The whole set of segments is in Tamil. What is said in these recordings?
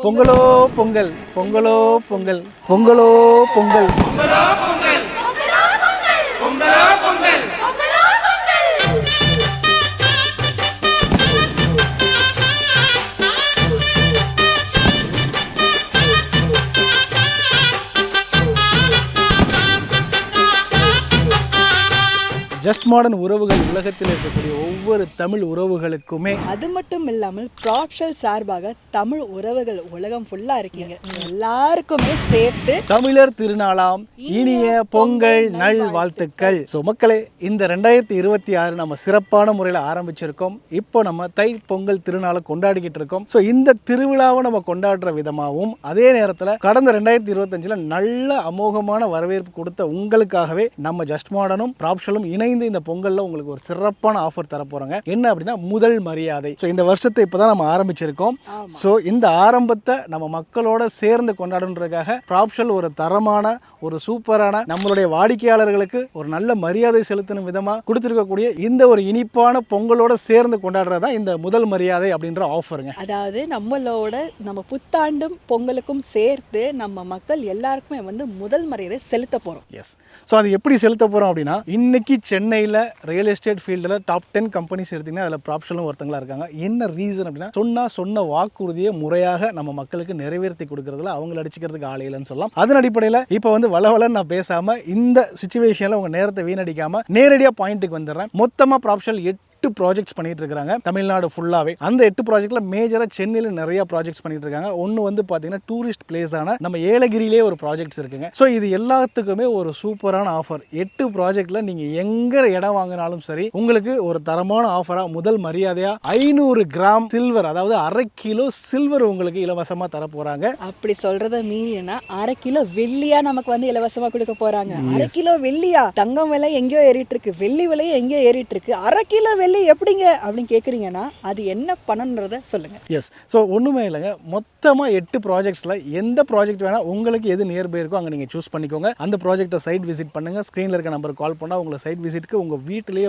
பொங்கலோ பொங்கல் பொங்கலோ பொங்கல் பொங்கலோ பொங்கல் பொங்கலோ பொங்கல் பொங்கலோ பொங்கல். ஜஸ்ட் மாடர்ன் உறவுகள் உலகத்தில் இருக்கக்கூடிய ஒவ்வொரு தமிழ் உறவுகளுக்குமே, அது மட்டும் இல்லாமல் ப்ராப்ஷல் சார்பாக தமிழ் உறவுகள் உலகம் ஃபுல்லா இருக்கீங்க எல்லாருக்குமே சேர்த்து தமிழர் திருநாளாம் இனிய பொங்கல் நல் வாழ்த்துக்கள். ஸோ மக்களே, இந்த 2026 நம்ம சிறப்பான முறையில் ஆரம்பிச்சிருக்கோம். இப்போ நம்ம தை பொங்கல் திருநாளை கொண்டாடிக்கிட்டு இருக்கோம். ஸோ இந்த திருவிழாவை நம்ம கொண்டாடுற விதமாகவும், அதே நேரத்தில் கடந்த 2025 நல்ல அமோகமான வரவேற்பு கொடுத்த உங்களுக்காகவே நம்ம ஜஸ்ட் மாடர்னும் ப்ராப்ஷலும் இணைந்து இந்த பொங்கல்ல உங்களுக்கு ஒரு சிறப்பான ஆஃபர் தர போறாங்க. என்ன அப்படின்னா, முதல் மரியாதை. ஸோ இந்த வருஷத்தை இப்பதான் நம்ம ஆரம்பிச்சிருக்கோம். ஸோ இந்த ஆரம்பத்தை நம்ம மக்களோட சேர்ந்து கொண்டாடுன்றதுக்காக ப்ராப்ஷல் ஒரு தரமான, ஒரு சூப்பரான, நம்மளுடைய வாடிக்கையாளர்களுக்கு ஒரு நல்ல மரியாதை செலுத்தின விதமா கொடுத்திருக்கக்கூடிய இந்த ஒரு இனிப்பான பொங்கலோட சேர்ந்து கொண்டாடுறதா இந்த முதல் மரியாதை அப்படின்ற ஆஃபருங்க. அதாவது நம்ம புத்தாண்டும் பொங்கலுக்கும் சேர்த்து நம்ம மக்கள் எல்லாருக்குமே முதல் மரியாதை செலுத்த போறோம். எஸ். ஸோ அது எப்படி செலுத்த போறோம் அப்படின்னா, இன்னைக்கு சென்னையில் ரியல் எஸ்டேட் ஃபீல்டில் டாப் 10 கம்பெனிஸ் எடுத்தீங்கன்னா அதில் ப்ராப்ஷலும் ஒருத்தங்களா இருக்காங்க. என்ன ரீசன் அப்படின்னா, சொன்ன வாக்குறுதியை முறையாக நம்ம மக்களுக்கு நிறைவேற்றி கொடுக்கறதுல அவங்களை அடிச்சுக்கிறதுக்கு ஆளையிலன்னு சொல்லலாம். அதன் அடிப்படையில் இப்போ வளவலன்னு நான் பேசாமல், இந்த சுச்சுவேஷனில் உங்கள் நேரத்தை வீணடிக்காமல் நேரடியாக பாயிண்ட்டுக்கு வந்துடுறேன். மொத்தமாக ப்ராப்ஷல் 8 ப்ராஜெக்ட்ஸ் பண்ணிட்டு இருக்காங்க தமிழ்நாடு ஃபுல்லாவே. அந்த 8 ப்ராஜெக்ட்ல மேஜரா சென்னையில் நிறைய ப்ராஜெக்ட்ஸ் பண்ணிட்டு இருக்காங்க. ஒன்று பார்த்தீங்கன்னா டூரிஸ்ட் பிளேஸான நம்ம ஏலகிரியிலே ஒரு ப்ராஜெக்ட்ஸ் இருக்குங்க. ஸோ இது எல்லாத்துக்குமே ஒரு சூப்பரான ஆஃபர். 8 ப்ராஜெக்ட்ல நீங்க எங்க இடம் வாங்கினாலும் சரி, உங்களுக்கு ஒரு தரமான ஆஃபரா முதல் மரியாதையா 500 கிராம் சில்வர், அதாவது 1/2 கிலோ சில்வர் உங்களுக்கு இலவசமா தர போறாங்க. அப்படி சொல்றத மீறினா 1/2 கிலோ வெள்ளியா நமக்கு இலவசமா கொடுக்க போறாங்க. 1/2 கிலோ வெள்ளியா? தங்கம் விலை எங்கேயோ ஏறிட்டு இருக்கு, வெள்ளி விலை எங்கேயோ ஏறிட்டு இருக்கு. 1/2 கிலோ எப்படிங்க அப்படின்னு கேக்குறீங்கன்னா, அது என்ன பண்ணணும்ன்றத சொல்லுங்க. எஸ். ஸோ ஒண்ணுமே இல்லைங்க, மொத்தமாக 8 ப்ராஜெக்ட்ஸில் எந்த ப்ராஜெக்ட் வேணால் உங்களுக்கு எது நியர்பை இருக்கோ அங்கே நீங்கள் சூஸ் பண்ணிக்கோங்க. அந்த ப்ராஜெக்டை சைட் விசிட் பண்ணுங்கள். ஸ்க்ரீனில் இருக்க நம்பருக்கு கால் பண்ணால் உங்களை சைட் விசிட்டுக்கு உங்கள் வீட்டிலேயே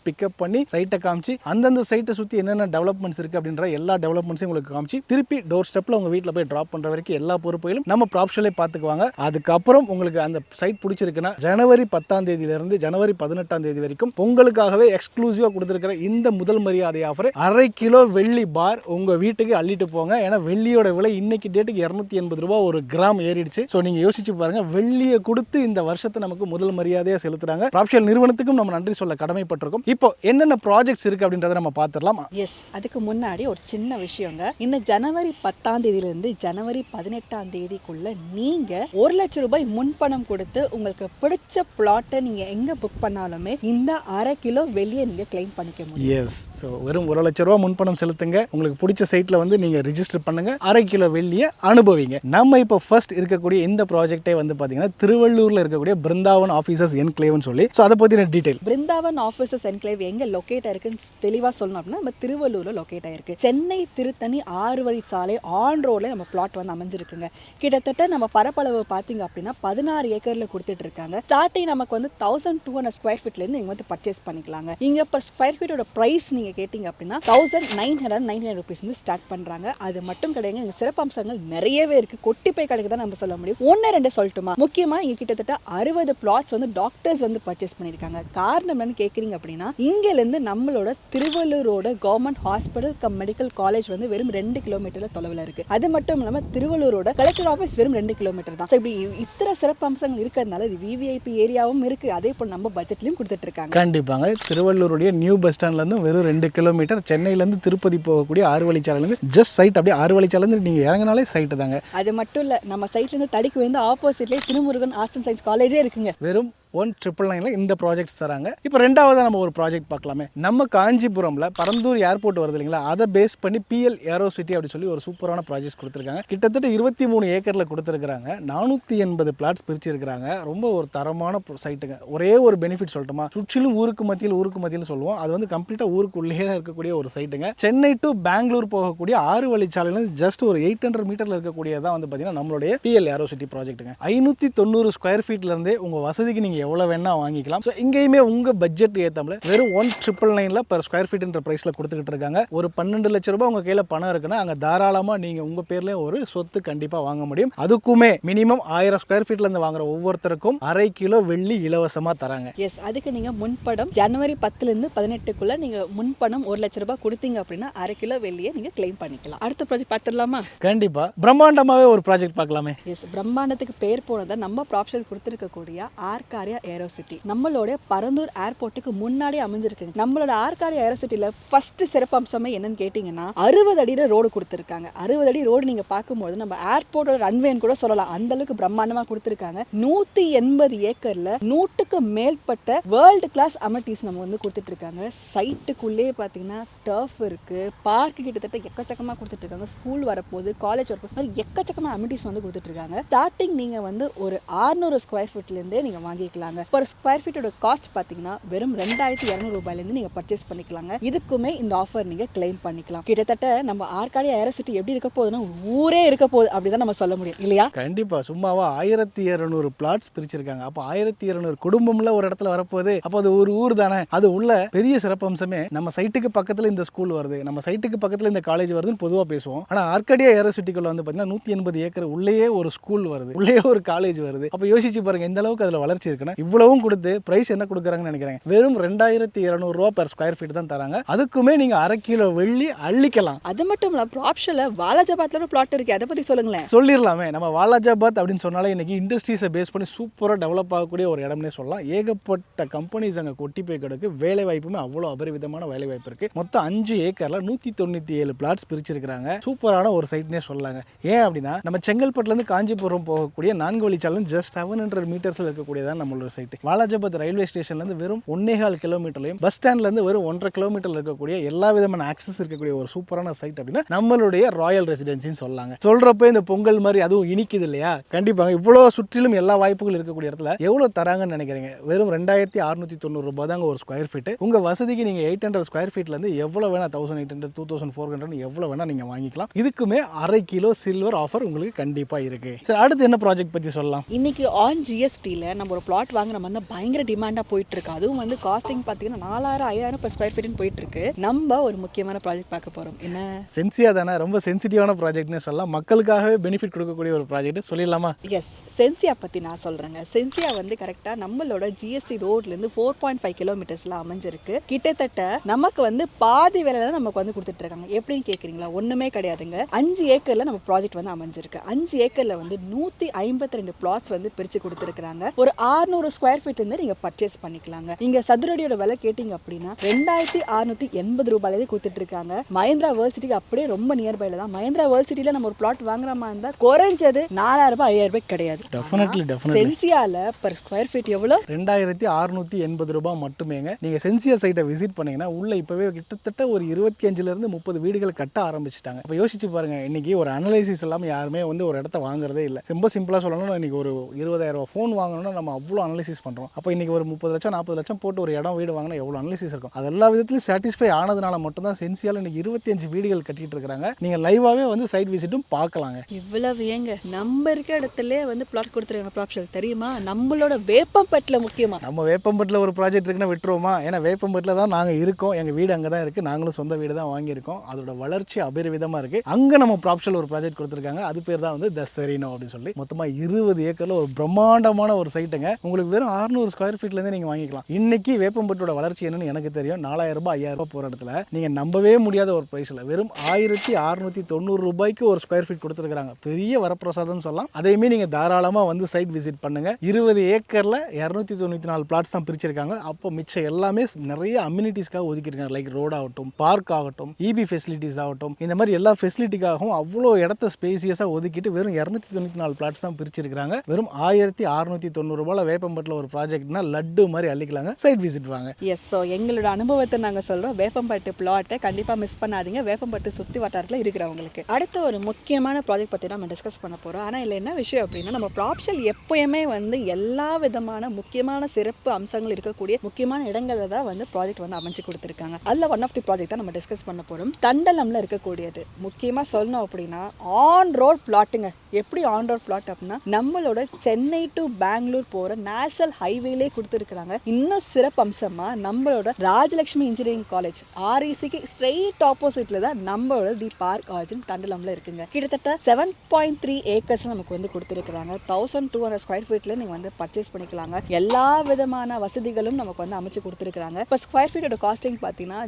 பிக்கப் பண்ணி சைட்டை காமிச்சு, அந்தந்த சைட்டை சுற்றி என்னென்ன டெவலப்மெண்ட்ஸ் இருக்குது அப்படின்ற எல்லா டெவலப்மெண்ட்ஸையும் உங்களுக்கு காமிச்சு, திருப்பி டோர் ஸ்டெப்பில் உங்கள் வீட்டில் போய் ட்ராப் பண்ணுற வரைக்கும் எல்லா பொறுப்பையிலும் நம்ம ப்ராப்ஷலே பார்த்துக்குவாங்க. அதுக்கப்புறம் உங்களுக்கு அந்த சைட் பிடிச்சிருக்குன்னா, ஜனவரி 10ஆம் தேதியிலிருந்து ஜனவரி 18ஆம் தேதி வரைக்கும் பொங்கலுக்காகவே எக்ஸ்க்ளூசிவாக கொடுத்துருக்கிற இந்த முதல் மரியாதை ஆஃபர் 1/2 கிலோ வெள்ளி பார் உங்க வீட்டுக்கு அள்ளிட்டு போங்க. ஏன்னா வெள்ளியோட விலை இன்னைக்கு டேட்டுக்கு 280 ரூபாய் ஒரு கிராம் ஏறிடுச்சு. ஸோ நீங்க யோசிச்சு பாருங்க, வெள்ளியை கொடுத்து இந்த வருஷத்தை நமக்கு முதல் மரியாதையா செலுத்துறாங்க. ப்ராப்ஷல் நிறுவனத்துக்கும் நம்ம நன்றி சொல்ல கடமைப்பட்டிருக்கோம். இப்போ என்னென்ன ப்ராஜெக்ட்ஸ் இருக்கு அப்படின்றத நம்ம பார்த்துடலாம். எஸ். அதுக்கு முன்னாடி ஒரு சின்ன விஷயங்க. இந்த ஜனவரி 10ஆம் தேதியிலிருந்து ஜனவரி 18ஆம் தேதிக்குள்ள நீங்க 1 லட்சம் ரூபாய் முன்பணம் கொடுத்து உங்களுக்கு பிடிச்ச பிளாட்டை நீங்க எங்க புக் பண்ணாலுமே இந்த 1/2 கிலோ வெள்ளியை நீங்க கிளைம் பண்ணிக்க முடியும். எஸ். ஸோ வெறும் 1 லட்சம் ரூபா முன்பணம் செலுத்துங்க. உங்களுக்கு பிடிச்ச சைட்ல நீங்க ரிஜிஸ்டர் பண்ணுங்க. 1/2 கிலோ வெள்ளியை அனுபவிங்க. நம்ம இப்போ ஃபர்ஸ்ட் இருக்கக்கூடிய இந்த ப்ராஜெக்டே பாத்தீங்கன்னா திருவள்ளூர்ல இருக்கக்கூடிய பிருந்தாவன் ஆபீசர்ஸ் என்க்ளேவ்னு சொல்லி. ஸோ அதை பத்தின டீடைல். பிருந்தாவன் ஆபீசர்ஸ் என்க்ளேவ் எங்க லொகேட் ஆயிருக்குன்னு தெளிவா சொல்லணும் அப்படின்னா, நம்ம திருவள்ளூர்ல லொகேட் ஆயிருக்கு. சென்னை திருத்தணி 6 வழிச்சாலை ஆன் ரோட்ல நம்ம பிளாட் அமைஞ்சிருக்குங்க. கிட்டத்தட்ட நம்ம பரப்பளவு பாத்தீங்க அப்படின்னா 16 ஏக்கர்ல கொடுத்துட்டு இருக்காங்க. ஸ்டார்டிங் நமக்கு 1200 ஸ்கொயர் ஃபீட்ல இருந்து இங்க பர்ச்சேஸ் பண்ணிக்கலாங்க. இங்க பர் ஸ்கொயர் ஃபீட்டோட பிரைஸ் நீங்க கேட்டீங்க அப்படின்னா 1999 rupees ஸ்டார்ட் பண்றாங்க. அது மட்டும் கிடையாது, இங்க சிறப்பம்சங்கள் நிறையவே இருக்கு. கொட்டி போய் கணக்கு தான் நம்ம சொல்ல முடியும். 1-2 சொல்லட்டுமா? முக்கியமா இங்க கிட்டத்தட்ட 60 பிளாட்ஸ் டாக்டர்ஸ் பர்ச்சேஸ் பண்ணிருக்காங்க. காரணம் என்னன்னு கேக்குறீங்க அப்படின்னா, இங்க இருந்து நம்மளோட திருவள்ளூரோட government hospital cum medical college வெறும் 2 கிலோமீட்டர்ல தொலைவில் இருக்கு. அது மட்டும் இல்லாம திருவள்ளூரோட கலெக்டர் ஆஃபீஸ் வெறும் 2 கிலோமீட்டர் தான். இப்படி இத்தனை சிறப்பம்சங்கள் இருக்கிறதுனால இது விவிஐபி ஏரியாவும் இருக்கு. அதே போல நம்ம பட்ஜெட்லயும் கொடுத்துட்டு இருக்காங்க. கண்டிப்பாங்க. திருவள்ளூருடைய நியூ பஸ் ஸ்டாண்ட்ல இருந்து வெறும் 2 கிலோமீட்டர், சென்னையிலேருந்து திருப்பதி போகக்கூடிய 6 வழிச்சாலையிலேருந்து ஜஸ்ட் சைட் அப்படியே 6 வழிச்சாலையிலேருந்து நீங்கள் இறங்கினாலே சைட்டு தாங்க. அது மட்டும் இல்லை, நம்ம சைட்லேருந்து தடிக்கு ஆப்போசிட்லேயே திருமுருகன் ஆர்ட்ஸ் அண்ட் சயின்ஸ் காலேஜே இருக்குங்க. வெறும் 1999 இந்த ப்ராஜெக்ட்ஸ் தராங்க. இப்போ ரெண்டாவதா நம்ம ஒரு ப்ராஜெக்ட் பார்க்கலாமே. நம்ம காஞ்சிபுரம்ல பரந்தூர் ஏர்போர்ட் வருது இல்லைங்களா, அதை பேஸ் பண்ணி பிஎல் ஏரோ சிட்டி அப்படி சொல்லி ஒரு சூப்பரான ப்ராஜெக்ட்ஸ் கொடுத்துருக்காங்க. கிட்டத்தட்ட 23 ஏக்கர்ல கொடுத்துருக்காங்க. 480 பிளாட்ஸ் பிரிச்சிருக்காங்க. ரொம்ப ஒரு தரமான சைட்டுங்க. ஒரே ஒரு பெனிஃபிட் சொல்லட்டுமா, சுற்றிலும் ஊருக்கு மத்தியில் சொல்லுவோம். அது கம்ப்ளீட்டா ஊருக்குள்ளேயே இருக்கக்கூடிய ஒரு சைட்டுங்க. சென்னை டு பெங்களூர் போகக்கூடிய 6 வழிச்சாலையில ஜஸ்ட் ஒரு 800 மீட்டர்ல இருக்கக்கூடியதான் பாத்தீங்கன்னா நம்மளுடைய பிஎல் ஏரோ சிட்டி ப்ராஜெக்ட்டுங்க. 590 ஸ்கொயர் ஃபீட்ல இருந்தே உங்க வசதிக்கு நீங்க எவ்வளோ வேணா வாங்கிக்கலாம். ஸோ இங்கேயுமே உங்கள் பட்ஜெட் ஏற்றாமல் வெறும் 1,999 per ஸ்கொயர் ஃபீட்ன்ற ப்ரைஸில் கொடுத்துக்கிட்டு இருக்காங்க. ஒரு 12 லட்ச ரூபாய் உங்கள் கையில் பணம் இருக்குன்னா அங்கே தாராளமாக நீங்கள் உங்கள் பேர்லேயே ஒரு சொத்து கண்டிப்பாக வாங்க முடியும். அதுக்குமே மினிமம் 1000 ஸ்கொயர் ஃபீட்லேருந்து வாங்குற ஒவ்வொருத்தருக்கும் 1/2 கிலோ வெள்ளி இலவசமாக தராங்க. எஸ், அதுக்கு நீங்கள் முன்படம் ஜனவரி 10லேருந்து 18க்குள்ளே நீங்கள் முன்பணம் 1 லட்ச ரூபாய் கொடுத்தீங்க அப்படின்னா 1/2 கிலோ வெள்ளியை நீங்கள் கிளைம் பண்ணிக்கலாம். அடுத்த ப்ராஜெக்ட் பார்த்துடலாமா? கண்டிப்பாக பிரம்மாண்டமாகவே ஒரு ப்ராஜெக்ட் பார்க்கலாமே. எஸ், பிரம்மாண்டத்துக்கு பேர் போனதை நம்ம ப்ராப்ஷல் கொடுத்துருக்கக்கூடிய ஆர்காரியா ஏரோசிட்டி நம்மளோட பரந்தூர் ஏர்போர்ட்டுக்கு முன்னாடி அமைஞ்சிருக்குங்க. நம்மளோட ஆர்காரியா ஏரோசிட்டியில் ஃபர்ஸ்ட் சிறப்பு அம்சமே என்னன்னு கேட்டிங்கன்னா 60 அடியில் ரோடு கொடுத்துருக்காங்க. 60 அடி ரோடு நீங்கள் பார்க்கும்போது நம்ம ஏர்போர்ட்டோட ரன்வேன்னு கூட சொல்லலாம், அந்த அளவுக்கு பிரம்மாண்டமாக கொடுத்துருக்காங்க. 180 ஏக்கரில் 100க்கு மேற்பட்ட வேர்ல்டு கிளாஸ் அமெனிட்டிஸ் நம்ம வந்து கொடுத்துட்டு இருக்காங்க. சைட்டுக்குள்ளே பார்த்தீங்கன்னா டர்ஃப் இருக்கு, பார்க் கிட்டத்தட்ட எக்கச்சக்கமாக கொடுத்துட்டு இருக்காங்க. ஸ்கூல் வரப்போது, காலேஜ் வரப்போது, மாதிரி எக்கச்சக்கமாக அமெனிட்டிஸ் வந்து கொடுத்துட்டு இருக்காங்க. ஸ்டார்டிங் நீங்கள் வந்து ஒரு 600 ஸ்கொயர் ஃபீட்லேருந்தே நீங்கள் வாங்கிக்கலாங்க. ஒரு ஸ்கொயர் ஃபீட்டோட காஸ்ட் பார்த்தீங்கன்னா வெறும் 2200 ரூபாயிலேருந்து நீங்கள் பர்ச்சேஸ் பண்ணிக்கலாங்க. இதுக்குமே இந்த ஆஃபர் நீங்கள் கிளைம் பண்ணிக்கலாம். கிட்டத்தட்ட நம்ம ஆர்காடியா ஏரோசிட்டி எப்படி இருக்க போகுதுன்னா ஊரே இருக்க போகுது அப்படிதான் நம்ம சொல்ல முடியும் இல்லையா? கண்டிப்பாக. சும்மாவா 1200 பிளாட்ஸ் பிரிச்சிருக்காங்க. அப்போ 1200 குடும்பம்ல ஒரு இடத்துல வரப்போகுது. அப்போ அது ஒரு ஊர் தானே. அது உள்ள பெரிய சிறப்பம்சமே நம்ம சைட்டுக்கு பக்கத்தில் இந்த ஸ்கூல் வருது, நம்ம சைட்டுக்கு பக்கத்தில் இந்த காலேஜ் வருதுன்னு பொதுவாக பேசுவோம். ஆனால் ஆர்காடியா ஏரோசிட்டிக்குள்ள வந்து பார்த்தீங்கன்னா 180 ஏக்கர் உள்ளேயே ஒரு ஸ்கூல் வருது, உள்ளேயே ஒரு காலேஜ் வருது. அப்போ யோசிச்சு பாருங்க எந்த அளவுக்கு அதில் வளர்ச்சி இருக்குன்னா. இவ்வளவும் கொடுத்து பிரைஸ் என்ன கொடுக்குறாங்கன்னு நினைக்கிறேன், வெறும் 2200 ரூபா per ஸ்கொயர் ஃபீட் தான் தராங்க. அதுக்குமே நீங்க 1/2 கிலோ வெள்ளி அள்ளிக்கலாம். அது மட்டும் இல்ல, ப்ராப்ஷல்ல வாலாஜாபாத்ல ஒரு பிளாட் இருக்கு, அதை பத்தி சொல்லுங்களேன். சொல்லிடலாமே. நம்ம வாலாஜாபாத் அப்படின்னு சொன்னாலே இன்னைக்கு இண்டஸ்ட்ரீஸை பேஸ் பண்ணி சூப்பராக டெவலப் ஆகக்கூடிய ஒரு இடம்னே சொல்லலாம். ஏகப்பட்ட கம்பெனிஸ் அங்கே கொட்டி போய் கிடக்கு. வேலை வாய்ப்புமே அவ்வளோ அபரிவிதமான வேலை வாய்ப்பு இருக்கு. மொத்தம் 5 ஏக்கர்ல 197 பிளாட்ஸ் பிரிச்சிருக்காங்க. சூப்பரான ஒரு சைட்னே சொல்லலாங்க. ஏன் அப்படின்னா நம்ம செங்கல்பட்டுலேருந்து காஞ்சிபுரம் போகக்கூடிய 4 வழிச்சாலை ஜஸ்ட் 700 மீட்டர்ஸ்ல இருக்கக்கூடியதான் நம்மளோட சைட். வாலாஜாபாத் ரயில்வே ஸ்டேஷன்லேருந்து வெறும் 1.25 கிலோமீட்டர்லையும், பஸ் ஸ்டாண்ட்லேருந்து வெறும் 1.5 கிலோமீட்டர்ல இருக்கக்கூடிய எல்லா விதமான ஆக்சஸ் இருக்கக்கூடிய ஒரு சூப்பரான சைட் அப்படின்னா நம்மளுடைய ராயல் ரெசிடென்சின்னு சொல்லலாங்க. சொல்றப்ப இந்த பொங்கல் மாதிரி அதுவும் இனிக்குது இல்லையா? கண்டிப்பாக இவ்வளோ சுற்றிலும் எல்லா வாய்ப்புகள் இருக்கக்கூடிய இடத்துல எவ்வளோ தராங்கன்னு நினைக்கிறீங்க? வெறும் 2690 ரூபாய் தாங்க ஒரு ஸ்கொயர் ஃபீட். உங்க வசதிக்கு நீங்க 800 ஸ்கொயர் ஃபீட்லேருந்து எவ்வளோ வேணா 1800 2400 எவ்வளோ வேணா நீங்க வாங்கிக்கலாம். இதுக்குமே 1/2 கிலோ சில்வர் ஆஃபர் உங்களுக்கு கண்டிப்பா இருக்கு. சரி, அடுத்து என்ன ப்ராஜெக்ட் பத்தி சொல்லலாம்? இன்னைக்கு ஆன் ஜிஎஸ்டியில் நம்ம ஒரு பிளாட் வாங்குற மாதிரி பயங்கர டிமாண்டாக போயிட்டு இருக்கு. அதுவும் வந்து காஸ்டிங் பார்த்தீங்கன்னா 4000 5000 per ஸ்கொயர் ஃபீட்னு போயிட்டு இருக்கு. நம்ம ஒரு முக்கியமான ப்ராஜெக்ட் பார்க்க போறோம். என்ன? சென்சியா தானே. ரொம்ப சென்சிட்டிவான ப்ராஜெக்ட்னு சொல்லலாம். மக்களுக்காகவே பெனிஃபிட் கொடுக்கக்கூடிய ஒரு ப்ராஜெக்ட் சொல்லிடலாமா? எஸ், சென்சியா பற்றி நான் சொல்கிறேங்க. சென்சியா வந்து கரெக்டாக நம்மளோட ஜிஎஸ்டி ரோட்லேருந்து 4.5 கிலோமீட்டர்ஸில் அமைஞ்சிருக்கு. கிட்டத்தட்ட நமக்கு வந்து பாதி வேலை தான் நமக்கு வந்து கொடுத்துட்டு இருக்காங்க. எப்படின்னு கேட்குறீங்களா? ஒன்றுமே கிடையாதுங்க. 5 ஏக்கரில் நம்ம ப்ராஜெக்ட் வந்து அமைஞ்சிருக்கு. 5 ஏக்கரில் வந்து 152 பிளாட்ஸ் வந்து பிரித்து கொடுத்துருக்காங்க. ஒரு 600 ஸ்கொயர் ஃபீட் வந்து நீங்கள் பர்ச்சேஸ் பண்ணிக்கலாங்க. இங்கே சதுரடியோட விலை கேட்டிங்க அப்படின்னா 2680 ரூபாயிலே கொடுத்துட்டு இருக்காங்க. மஹிந்திரா வேர்ல்ட் சிட்டிக்கு அப்படியே ரொம்ப நியர்பைல தான். மஹிந்திரா வேர்ல்ட் சிட்டியில் நம்ம ஒரு பிளாட் வாங்குற மாதிரி இருந்தால் குறைஞ்சது 4000 ரூபாய் 5000 ரூபாய் கிடையாது. டெஃபினெட்லி. சென்சியால பர் ஸ்கொயர் ஃபீட் எவ்வளோ? 2680 ரூபாய் மட்டுமேங்க. நீங்க சென்சியா சைட்டை விசிட் பண்ணீங்கன்னா உள்ள இப்பவே கிட்டத்தட்ட ஒரு 25ல இருந்து 30 வீடுகள் கட்ட ஆரம்பிச்சிட்டாங்க. அப்ப யோசிச்சு பாருங்க, இன்னைக்கு ஒரு அனலைசிஸ் இல்லாம யாருமே வந்து ஒரு இடத்த வாங்குறதே இல்லை. ரொம்ப சிம்பிளா சொல்லணும்னா இன்னைக்கு ஒரு 20000 ரூபாய் ஃபோன் வாங்கணும்னா நம்ம அவ்வளோ அனலைசிஸ் பண்றோம். அப்போ இன்னைக்கு ஒரு 30 லட்சம் 40 லட்சம் போட்டு ஒரு இடம் வீடு வாங்கினா எவ்வளோ அனலைசிஸ் இருக்கும். அது எல்லா விதத்திலும் சாட்டிஸ்ஃபை ஆனதுனால மட்டும் தான் சென்சியால இன்னைக்கு 25 வீடுகள் கட்டிட்டு இருக்காங்க. நீங்க லைவாவே வந்து சைட் விசிட்டும் பார்க்கலாங்க. இவ்வளவு ஏங்க நம்ம இருக்க இடத்துல வந்து பிளாட் கொடுத்துருக்காங்க ப்ராப்ஷல் தெரியுமா? நம்மளோட வேப்பம்பட்டில் முக்கியமா நம்ம வேப்பம்பட்டில் ஒரு ப்ராஜெக்ட் இருக்குன்னா விட்டுருவோமா? ஏன்னா வேப்பம்பட்டில் தான் நாங்கள் இருக்கோம். எங்கள் வீடு அங்கே தான் இருக்குது. நாங்களும் சொந்த வீடு தான் வாங்கியிருக்கோம். அதோட வளர்ச்சி அபரிவிதமாக இருக்குது. அங்கே நம்ம ப்ராப்ஷல் ஒரு ப்ராஜெக்ட் கொடுத்துருக்காங்க. அது பேர் தான் வந்து தஸ்தரினோ அப்படின்னு சொல்லி மொத்தமாக 20 ஏக்கரில் ஒரு பிரம்மாண்டமான ஒரு சைட்டுங்க. உங்களுக்கு வெறும் 600 ஸ்கொயர் ஃபீட்லேருந்தே நீங்கள் வாங்கிக்கலாம். இன்னைக்கு வேப்பம்பட்டோட வளர்ச்சி என்னன்னு எனக்கு தெரியும். 4000 ரூபாய் 5000 ரூபாய் போகிற இடத்துல நீங்கள் நம்பவே முடியாத ஒரு ப்ரைஸில் வெறும் 1690 ரூபாய்க்கு ஒரு ஸ்கொயர் ஃபீட் கொடுத்துருக்காங்க. பெரிய வரப்பிரசாதம் சொல்லலாம். அதையுமே நீங்கள் தாராளமாக வந்து சைட் விசிட் பண்ணுங்க. 20 ஏக்கரில் 294 பிளாட்ஸ் தான் பிரிச்சிருக்காங்க. அப்போ மிச்சம் எல்லாமே நிறைய அம்யூனிட்டிஸ்க்காக ஒதுக்கிருக்காங்க. லைக் ரோட் ஆகட்டும், பார்க் ஆகட்டும், இபி ஃபெசிலிட்டிஸ் ஆகட்டும், இந்த மாதிரி எல்லா ஃபெசிலிட்டிக்காகவும் அவ்வளோ இடத்த ஸ்பேசியஸாக ஒதுக்கிட்டு வெறும் 294 பிளாட்ஸ் தான் பிரிச்சிருக்காங்க. வெறும் 1690 ரூபாயில் வேப்பம்பட்டில் ஒரு ப்ராஜெக்ட்னா லட்டு மாதிரி அள்ளிக்கலாங்க. சைட் விசிட் வாங்க. எஸ், ஸோ எங்களோட அனுபவத்தை நாங்கள் சொல்கிறோம். வேப்பம்பட்டு பிளாட்டை கண்டிப்பாக மிஸ் பண்ணாதீங்க. வேப்பம்பட்டு சுற்றி வட்டாரத்தில் இருக்கிறவங்களுக்கு. அடுத்த ஒரு முக்கியமான ப்ராஜெக்ட் பற்றி நம்ம டிஸ்கஸ் பண்ண போகிறோம். ஆனால் இதில் என்ன விஷயம் அப்படின்னா, நம்ம ப்ராப்ஷல் எப்போயுமே வந்து எல்லா விதமான முக்கியமான சிறப்பு அம்சங்கள் இருக்கக்கூடிய முக்கியமான இடங்களில் தான் வந்து ப்ராஜெக்ட் வந்து அமைச்சு கொடுத்துருக்காங்க. அதில் ஒன் ஆஃப் தி ப்ராஜெக்ட் தான் நம்ம டிஸ்கஸ் பண்ண போகிறோம். தண்டலம்ல இருக்கக்கூடியது. முக்கியமாக சொல்லணும் அப்படின்னா ஆன் ரோட் பிளாட்டுங்க. எப்படி ஆன் ரோட் பிளாட் அப்படின்னா நம்மளோட சென்னை டு பெங்களூர் போகிற நேஷனல் ஹைவேலே கொடுத்துருக்காங்க. இன்னும் சிறப்பு அம்சமா நம்மளோட ராஜலட்சுமி இன்ஜினியரிங் காலேஜ் RECக்கு ஸ்ட்ரெயிட் ஆப்போசிட்ல தான் நம்மளோட தி பார்க் ஆர்ஜின் தண்டலம்ல இருக்குங்க. கிட்டத்தட்ட 7.3 ஏக்கர்ஸ் நமக்கு வந்து கொடுத்துருக்காங்க. 1200 ஸ்கொயர் ஃபீட்ல நீங்க வந்து பர்ச்சேஸ் பண்ணிக்கலாங்க. எல்லா விதமான வசதிகளும் நமக்கு வந்து அமைச்சு கொடுத்துருக்காங்க. இப்போ ஸ்கொயர் ஃபீட்டோட காஸ்டிங் பார்த்தீங்கன்னா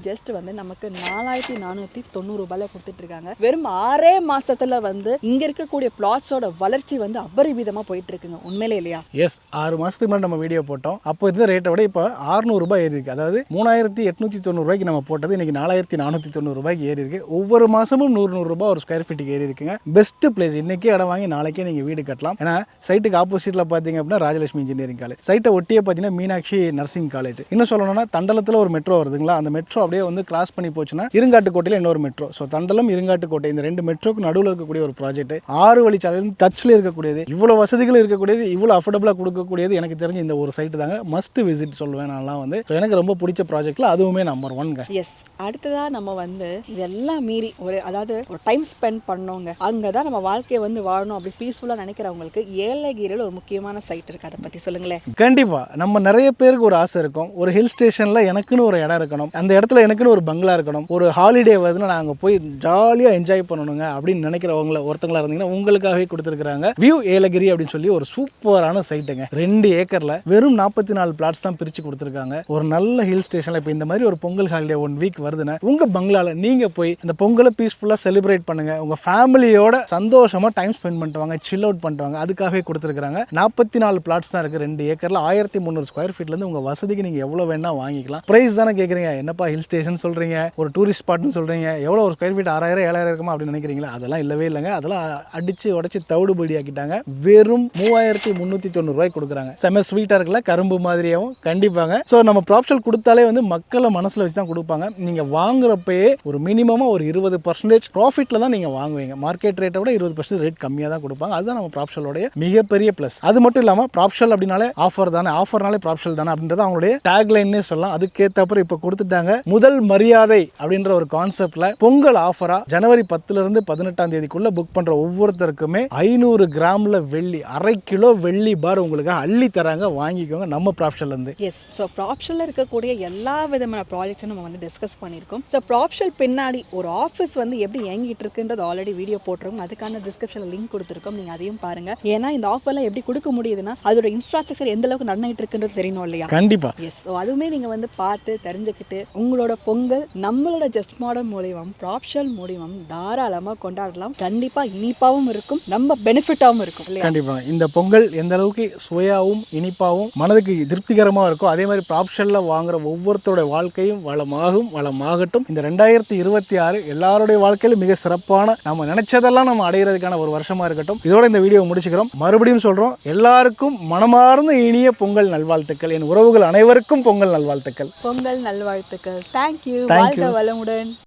ஜஸ்ட் வந்து நமக்கு 4490 ரூபாயில கொடுத்துட்டு இருக்காங்க. வெறும் 6 மாசத்துல வந்து இங்க இருக்கக்கூடிய பிளாட்ஸோட வளர்ச்சி வந்து அபரிமிதமா போயிட்டு இருக்குங்க. உண்மையிலே இல்லையா? எஸ், 6 மாசத்துக்கு முன்னாடி நம்ம வீடியோ போட்டோம். அப்போ இருந்த ரேட்டை விட இப்போ 600 ரூபாய் ஏறி இருக்கு. அதாவது 3890 ரூபாய்க்கு நம்ம போட்டது இன்னைக்கு 4490 ரூபாய்க்கு ஏறி இருக்கு. ஒவ்வொரு மாசமும் 100 ரூபாய் ஒரு ஸ்கொயர் ஃபீட்டுக்கு ஏறி இருக்குங்க. Best place. இன்னைக்கே இடம் வாங்கி நாளைக்கே நீங்க வீடு கட்டலாம். ஏன்னா சைட்டுக்கு ஆப்போசிட்ல பாத்தீங்க அப்படின்னா ராஜலட்சுமி இன்ஜினியரிங் காலேஜ், சைட்டை ஒட்டியே பார்த்தீங்கன்னா மீனாட்சி நர்சிங் காலேஜ். இன்னும் சொல்லணும்னா தண்டலத்தில் ஒரு மெட்ரோ வருதுங்களா, அந்த மெட்ரோ அப்படியே வந்து கிராஸ் பண்ணி போச்சுன்னா இருங்காட்டுக்கோட்டையில் இன்னொரு மெட்ரோ. ஸோ தண்டலம் இருங்காட்டுக்கோட்டை இந்த 2 மெட்ரோக்கு நடுவில் இருக்கக்கூடிய ஒரு ப்ராஜெக்ட், 6 வழிச்சாலையில் டச்சில் இருக்கக்கூடியது, இவ்வளோ வசதிகள் இருக்கக்கூடியது, இவ்வளோ அஃபோர்டபுளாக கொடுக்கக்கூடியது எனக்கு தெரிஞ்ச இந்த ஒரு சைட்டு தாங்க. மஸ்ட் விசிட் சொல்லுவேன் நான்லாம் வந்து. ஸோ எனக்கு ரொம்ப பிடிச்ச ப்ராஜெக்ட்ல அதுவுமே நம்பர் 1ங்க. எஸ், அடுத்ததாக நம்ம வந்து இதெல்லாம் மீறி அதாவது ஒரு டைம் ஸ்பெண்ட் பண்ணோங்க, அங்கே தான் நம்ம வாழ்க்கையை வந்து வாழணும் அப்படி பீஸ்ஃபுல்லாக நினைக்கிறவங்களுக்கு ஏலகிரியில் ஒரு முக்கியமான சைட் இருக்குது. அதை பற்றி சொல்லுங்களேன். கண்டிப்பா நம்ம நிறைய பேருக்கு ஒரு ஆசை இருக்கும், ஒரு ஹில் ஸ்டேஷன்ல எனக்குன்னு ஒரு இடம் இருக்கணும், அந்த இடத்துல எனக்குன்னு ஒரு பங்களா இருக்கணும், ஒரு ஹாலிடே வருதுன்னா நான் அங்கே போய் ஜாலியாக என்ஜாய் பண்ணணுங்க அப்படின்னு நினைக்கிறவங்கள ஒருத்தங்களா இருந்தீங்கன்னா உங்களுக்காகவே கொடுத்துருக்காங்க வியூ ஏலகிரி அப்படின்னு சொல்லி ஒரு சூப்பரான சைட்டுங்க. 2 ஏக்கர்ல வெறும் 44 பிளாட்ஸ் தான் பிரிச்சு கொடுத்துருக்காங்க. ஒரு நல்ல ஹில் ஸ்டேஷன்ல இப்போ இந்த மாதிரி ஒரு பொங்கல் ஹாலிடே 1 வீக் வருதுன்னா உங்க பங்களால நீங்க போய் அந்த பொங்கலை பீஸ்ஃபுல்லா செலிப்ரேட் பண்ணுங்க. உங்க ஃபேமிலியோட சந்தோஷமா டைம் ஸ்பெண்ட் பண்ணிட்டு வாங்க, சில் அவுட் பண்ணிட்டு வாங்க. அதுக்காகவே கொடுத்துருக்காங்க. 44 பிளாட்ஸ் தான் இருக்கு 2 ஏக்கர்ல. 1300 ஸ்கொயர் ஃபீட்ல இருந்து உங்க வசதிக்கு நீங்க எவ்வளவு வேணா வாங்கிக்கலாம். பிரைஸ் தானே கேக்குறீங்க, என்னப்பா ஹில் ஸ்டேஷன் சொல்றீங்க, ஒரு டூரிஸ்ட் ஸ்பாட்னு சொல்றீங்க, எவ்வளவு ஒரு ஸ்கொயர் ஃபீட் 6000 7000 இருக்குமா அப்படின்னு நினைக்கிறீங்களா? அதெல்லாம் இல்லவே இல்லைங்க. அதெல்லாம் அடிச்சு உடச்சி தவிடுபடி ஆக்கிட்டாங்க. வெறும் 3390 ரூபாய்க்கு கொடுக்குறாங்க. செம ஸ்வீட்டா இருக்குல்ல, கரும்பு மாதிரியாவும். கண்டிப்பாங்க. ஸோ நம்ம ப்ராப்ஷல் கொடுத்தாலே வந்து மக்களை மனசுல வச்சு தான் கொடுப்பாங்க. நீங்க வாங்குறப்பயே ஒரு மினிமமா ஒரு 20% ப்ராஃபிட்ல தான் நீங்க வாங்குவீங்க. மார்க்கெட் ரேட்டை விட 20% ரேட் கம்மியாக தான் கொடுப்பாங்க. அதுதான் நம்ம ப்ராப்ஷலோடைய மிகப்பெரிய பிளஸ். அது மட்டும் இல்லாமல் ப்ராப்ஷல் அப்படின்னாலே ஆஃபர் தானே, ஆஃபர்னாலே ப்ராப்ஷல் தானே அப்படின்றது அவங்களுடைய டேக்லைன்னே சொல்லலாம். அதுக்கேற்ற அப்புறம் இப்போ கொடுத்துட்டாங்க முதல் மரியாதை அப்படின்ற ஒரு கான்செப்ட்ல பொங்கல் ஆஃபரா ஜனவரி 10ல இருந்து 18ஆம் தேதிக்குள்ள புக் பண்ற ஒவ்வொருத்தருக்குமே 500 கிராம்ல வெள்ளி, 1/2 கிலோ வெள்ளி பார் உங்களுக்கு அள்ளி தராங்க. வாங்கிக்கோங்க நம்ம ப்ராப்ஷல்ல இருந்து. எஸ், ஸோ ப்ராப்ஷல்ல இருக்கக்கூடிய எல்லா விதமான ப்ராஜெக்ட்ஸும் நம்ம வந்து டிஸ்கஸ் பண்ணியிருக்கோம். ஸோ ப்ராப்ஷல் பின்னாடி ஒரு ஆஃபீஸ் வந்து எப்படி இயங்கிட்டு இருக்குன்றது ஆல்ரெடி வீடியோ போட்டிருக்கோம். அதுக்கான டிஸ்கிரிப்ஷனில் லிங்க் கொடுத்துருக்கோம், நீங்கள் அதையும் பாருங்க. ஏன்னா இந்த ஆஃபர்லாம் எப்படி கொடுக்க முடியுதுன்னா அதோட இன்ஃப்ராஸ்ட்ரக்சர் எந்த அளவுக்கு நடந்துட்டு இருக்குன்றது தெரியணும் இல்லையா? கண்டிப்பா. எஸ், ஸோ அதுவுமே நீங்கள் வந்து பார்த்து தெரிஞ்சுக்கிட்டு உங்களோட பொங்கல் நம்மளோட ஜஸ்ட் மாடல் மூலியம் ப்ராப்ஷல் மூலியம் தாராளமாக கொண்டாடலாம். கண்டிப்பாக இனிப்பாகவும் இருக்கும், நம்ம பெனிஃபிட்டாகவும் இருக்கும் இல்லையா? கண்டிப்பா. இந்த பொங்கல் எந்த அளவுக்கு சுவையாகவும் இனிப்பாகவும் மனதுக்கு திருப்திகரமாக இருக்கும், அதே மாதிரி ப்ராப்ஷல்ல வாங்குற ஒவ்வொருத்தரோட வாழ்க்கையும் வளமாகட்டும். இந்த 2026 எல்லாருடைய வாழ்க்கையிலும் மிக சிறப்பான, நம்ம நினைச்சதெல்லாம் நம்ம அடைகிறதுக்கான ஒரு வருஷமா இருக்கட்டும். இதோட இந்த வீடியோ முடிச்சுக்கிறோம். மறுபடியும் சொல்றோம், எல்லாருக்கும் மனமார்ந்த இனிய பொங்கல் நல்வாழ்த்துக்கள். என் உறவுகள் அனைவருக்கும் பொங்கல் நல்வாழ்த்துக்கள். பொங்கல் நல்வாழ்த்துக்கள். தேங்க்யூ. Thank you. வாழ்க வளமுடன்.